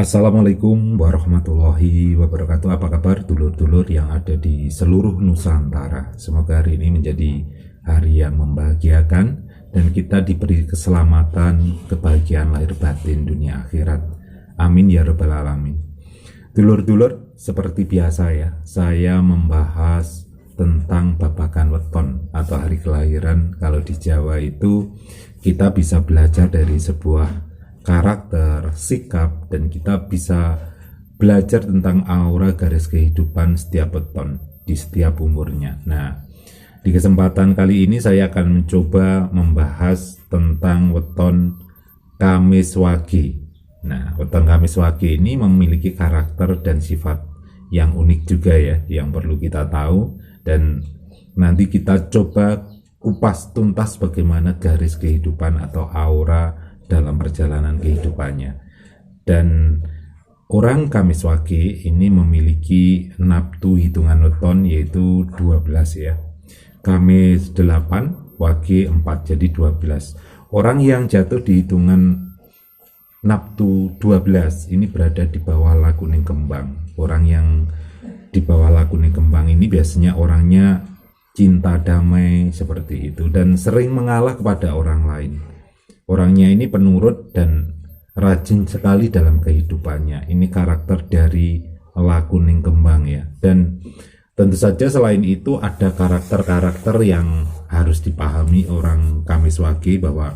Assalamualaikum warahmatullahi wabarakatuh. Apa kabar dulur-dulur yang ada di seluruh Nusantara? Semoga hari ini menjadi hari yang membahagiakan dan kita diberi keselamatan, kebahagiaan lahir batin dunia akhirat. Amin ya rabbal alamin. Dulur-dulur, seperti biasa ya, saya membahas tentang babakan weton atau hari kelahiran. Kalau di Jawa itu kita bisa belajar dari sebuah karakter, sikap, dan kita bisa belajar tentang aura garis kehidupan setiap weton di setiap umurnya. Nah, di kesempatan kali ini saya akan mencoba membahas tentang weton Kamis Wage. Nah, weton Kamis Wage ini memiliki karakter dan sifat yang unik juga ya, yang perlu kita tahu, dan nanti kita coba kupas tuntas bagaimana garis kehidupan atau aura dalam perjalanan kehidupannya. Dan orang Kamis Wage ini memiliki naftu hitungan weton yaitu 12 ya. Kamis 8, Wage 4, jadi 12. Orang yang jatuh di hitungan naftu 12 ini berada di bawah lakuning kembang. Orang yang di bawah lakuning kembang ini biasanya orangnya cinta damai seperti itu dan sering mengalah kepada orang lain. Orangnya ini penurut dan rajin sekali dalam kehidupannya. Ini karakter dari lakuning kembang ya. Dan tentu saja selain itu ada karakter-karakter yang harus dipahami orang Kamis Wage, bahwa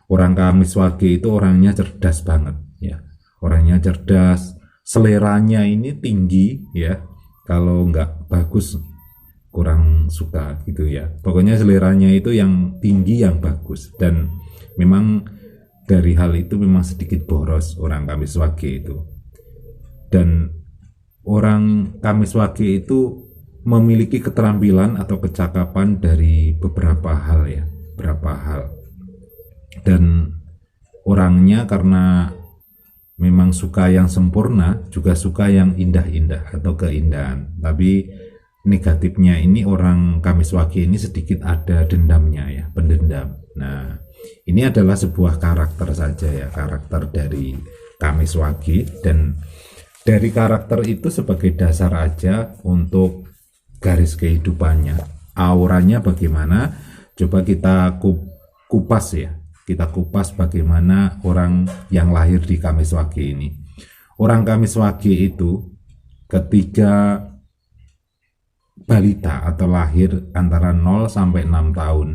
orang Kamis Wage itu orangnya cerdas banget ya. Orangnya cerdas, seleranya ini tinggi ya. Kalau nggak bagus kurang suka gitu ya. Pokoknya seleranya itu yang tinggi, yang bagus. Dan memang dari hal itu memang sedikit boros orang Kamis Wage itu. Dan orang Kamis Wage itu memiliki keterampilan atau kecakapan dari beberapa hal ya, beberapa hal. Dan orangnya karena memang suka yang sempurna, juga suka yang indah-indah atau keindahan. Tapi negatifnya ini orang Kamis Wage ini sedikit ada dendamnya ya, pendendam. Nah, ini adalah sebuah karakter saja ya, karakter dari Kamis Wage, dan dari karakter itu sebagai dasar aja untuk garis kehidupannya, auranya bagaimana. Coba kita kupas ya, kita kupas bagaimana orang yang lahir di Kamis Wage ini. Orang Kamis Wage itu ketika balita atau lahir antara 0 sampai 6 tahun,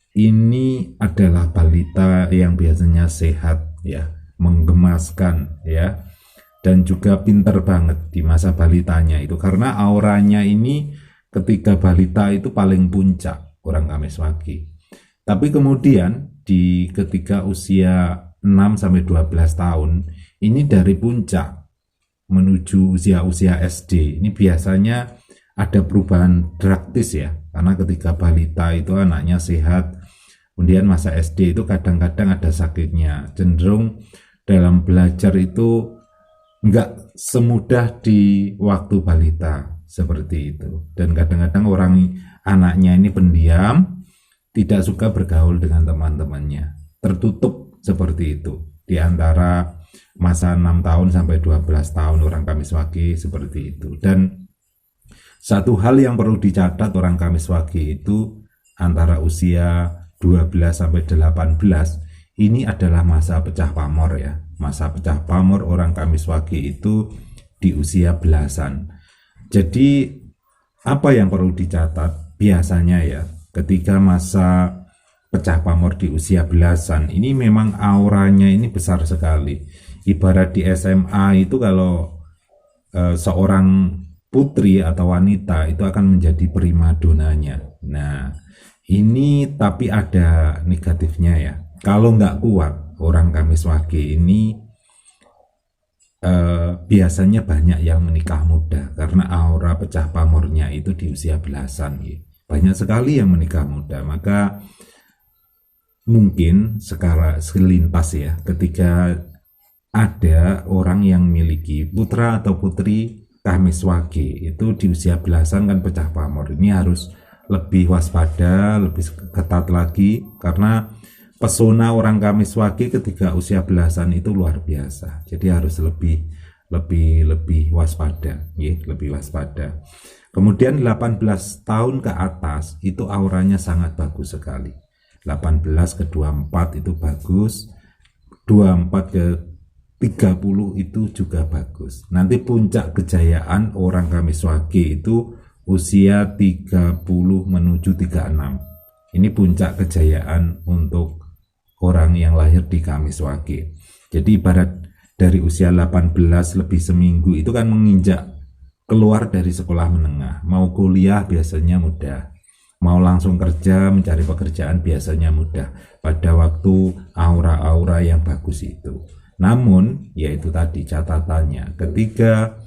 ini adalah balita yang biasanya sehat ya, menggemaskan ya, dan juga pinter banget di masa balitanya itu, karena auranya ini ketika balita itu paling puncak orang Kamis Wage. Tapi kemudian di ketika usia 6 sampai 12 tahun ini dari puncak menuju usia SD ini biasanya ada perubahan drastis ya, karena ketika balita itu anaknya sehat, kemudian masa SD itu kadang-kadang ada sakitnya, cenderung dalam belajar itu enggak semudah di waktu balita seperti itu. Dan kadang-kadang orang anaknya ini pendiam, tidak suka bergaul dengan teman-temannya, tertutup seperti itu. Di antara masa 6 tahun sampai 12 tahun orang Kamis Wage seperti itu. Dan satu hal yang perlu dicatat orang Kamis Wage itu antara usia 12 sampai 18 ini adalah masa pecah pamor ya. Masa pecah pamor orang Kamis Wage itu di usia belasan. Jadi apa yang perlu dicatat biasanya ya, ketika masa pecah pamor di usia belasan ini memang auranya ini besar sekali. Ibarat di SMA itu kalau seorang putri atau wanita itu akan menjadi primadonanya. Nah, ini tapi ada negatifnya ya. Kalau nggak kuat, orang Kamis Wage ini biasanya banyak yang menikah muda karena aura pecah pamornya itu di usia belasan. Ya. Banyak sekali yang menikah muda. Maka mungkin selintas ya, ketika ada orang yang memiliki putra atau putri Kamis Wage itu di usia belasan kan pecah pamor, ini harus lebih waspada, lebih ketat lagi, karena pesona orang Kamiswaki ketika usia belasan itu luar biasa. Jadi harus lebih waspada, ya, lebih waspada. Kemudian 18 tahun ke atas itu auranya sangat bagus sekali. 18 ke 24 itu bagus, 24 ke 30 itu juga bagus. Nanti puncak kejayaan orang Kamiswaki itu usia 30 menuju 36. Ini puncak kejayaan untuk orang yang lahir di Kamiswaki. Jadi ibarat dari usia 18 lebih seminggu itu kan menginjak keluar dari sekolah menengah. Mau kuliah biasanya mudah, mau langsung kerja mencari pekerjaan biasanya mudah pada waktu aura-aura yang bagus itu. Namun yaitu tadi catatannya, ketika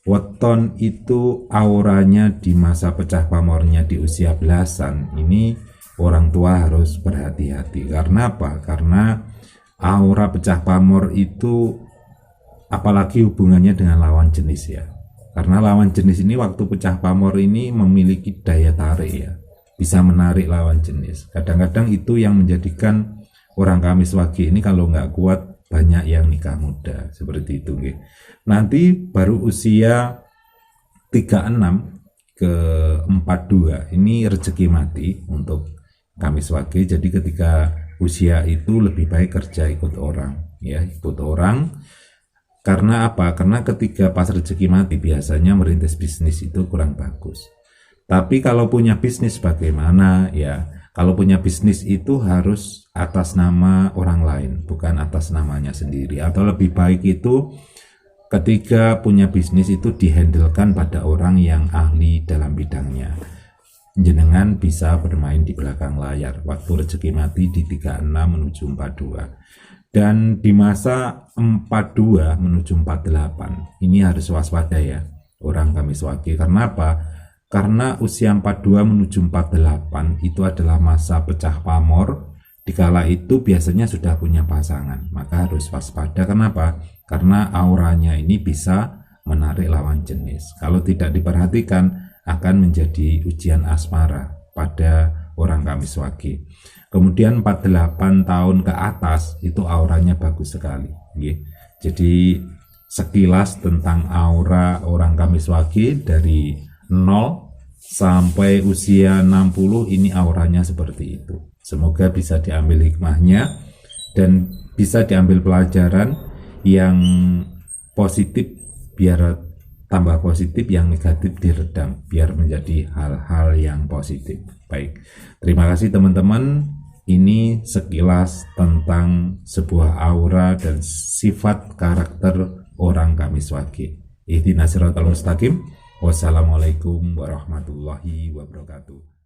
weton itu auranya di masa pecah pamornya di usia belasan, ini orang tua harus berhati-hati. Karena apa? Karena aura pecah pamor itu apalagi hubungannya dengan lawan jenis ya. Karena lawan jenis ini waktu pecah pamor ini memiliki daya tarik ya. Bisa menarik lawan jenis. Kadang-kadang itu yang menjadikan orang Kamiswaki ini kalau nggak kuat banyak yang nikah muda. Seperti itu. Nanti baru usia 36 ke 42 ini rezeki mati untuk Kamiswaki. Jadi ketika usia itu lebih baik kerja ikut orang, ya, ikut orang. Karena apa? Karena ketika pas rezeki mati biasanya merintis bisnis itu kurang bagus. Tapi kalau punya bisnis bagaimana? Ya, kalau punya bisnis itu harus atas nama orang lain, bukan atas namanya sendiri. Atau lebih baik itu ketika punya bisnis itu dihandlekan pada orang yang ahli dalam bidangnya. Jenengan bisa bermain di belakang layar waktu rezeki mati di 36 menuju 42. Dan di masa 42 menuju 48 ini harus waspada ya orang Kamiswaki. Karena apa? Karena usia 42 menuju 48 itu adalah masa pecah pamor. Dikala itu biasanya sudah punya pasangan, maka harus waspada. Kenapa? Karena auranya ini bisa menarik lawan jenis. Kalau tidak diperhatikan akan menjadi ujian asmara pada orang Kamiswaki. Kemudian 48 tahun ke atas itu auranya bagus sekali. Jadi sekilas tentang aura orang Kamiswaki dari 0 sampai usia 60 ini auranya seperti itu. Semoga bisa diambil hikmahnya dan bisa diambil pelajaran yang positif biar tambah positif, yang negatif diredam biar menjadi hal-hal yang positif. Baik, terima kasih teman-teman. Ini sekilas tentang sebuah aura dan sifat karakter orang Kamiswaki. Ihdinas siratal mustaqim. Wassalamualaikum warahmatullahi wabarakatuh.